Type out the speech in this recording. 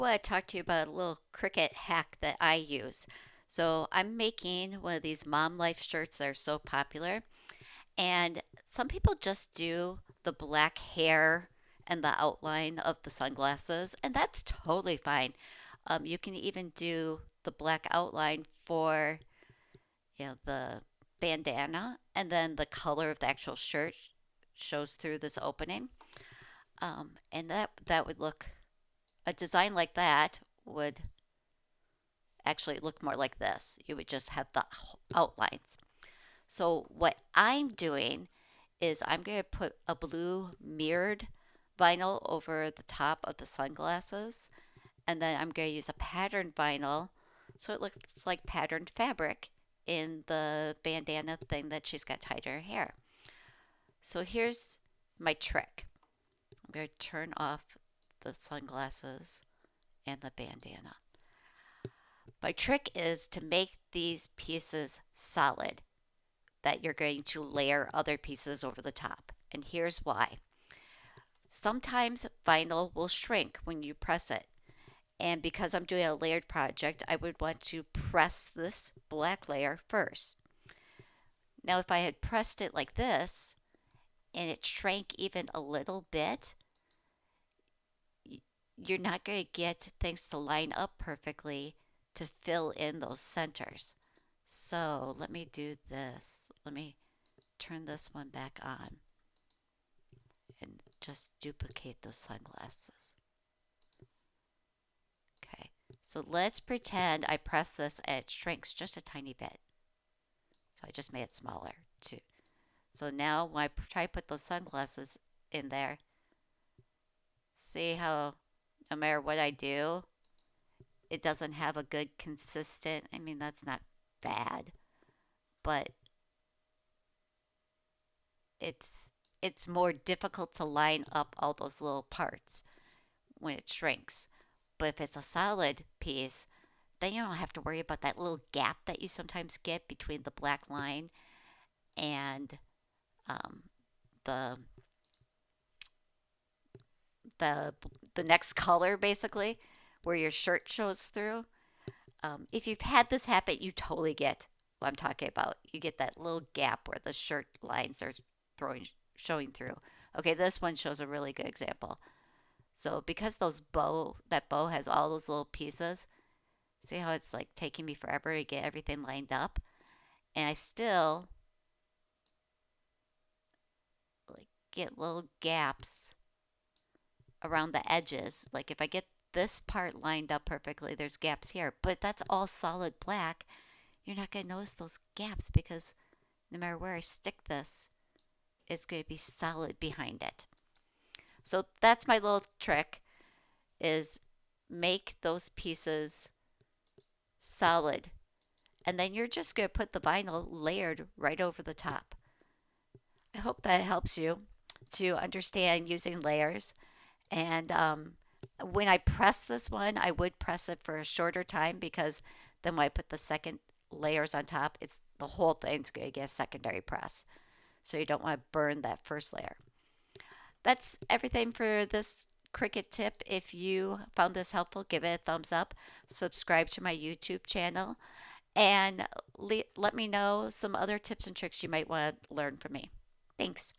want to talk to you about a little Cricut hack that I use. So I'm making one of these mom life shirts that are so popular, and some people just do the black hair and the outline of the sunglasses, and that's totally fine. You can even do the black outline for the bandana, and then the color of the actual shirt shows through this opening. And that would look a design like that would actually look more like this. You would just have the outlines. So what I'm doing is I'm going to put a blue mirrored vinyl over the top of the sunglasses, and then I'm going to use a patterned vinyl so it looks like patterned fabric in the bandana thing that she's got tied to her hair. So here's my trick. I'm going to turn off the sunglasses and the bandana. My trick is to make these pieces solid that you're going to layer other pieces over the top. And here's why. Sometimes vinyl will shrink when you press it. And because I'm doing a layered project, I would want to press this black layer first. Now, if I had pressed it like this and it shrank even a little bit, you're not going to get things to line up perfectly to fill in those centers. So let me do this. Let me turn this one back on and just duplicate those sunglasses. Okay, so let's pretend I press this and it shrinks just a tiny bit. So I just made it smaller too. So now when I try to put those sunglasses in there, see how no matter what I do, it doesn't have a good consistent, I mean, that's not bad, but it's more difficult to line up all those little parts when it shrinks. But if it's a solid piece, then you don't have to worry about that little gap that you sometimes get between the black line and um, the the the next color, basically, where your shirt shows through. If you've had this happen, you totally get what I'm talking about. You get that little gap where the shirt lines are showing through. Okay, this one shows a really good example. So because that bow has all those little pieces, see how it's like taking me forever to get everything lined up, and I still like get little gaps around the edges. Like if I get this part lined up perfectly, there's gaps here, but that's all solid black. You're not going to notice those gaps because no matter where I stick this, it's going to be solid behind it. So that's my little trick, is make those pieces solid. And then you're just going to put the vinyl layered right over the top. I hope that helps you to understand using layers. And when I press this one, I would press it for a shorter time because then when I put the second layers on top, it's the whole thing's going to get a secondary press. So you don't want to burn that first layer. That's everything for this Cricut tip. If you found this helpful, give it a thumbs up, subscribe to my YouTube channel, and let me know some other tips and tricks you might want to learn from me. Thanks.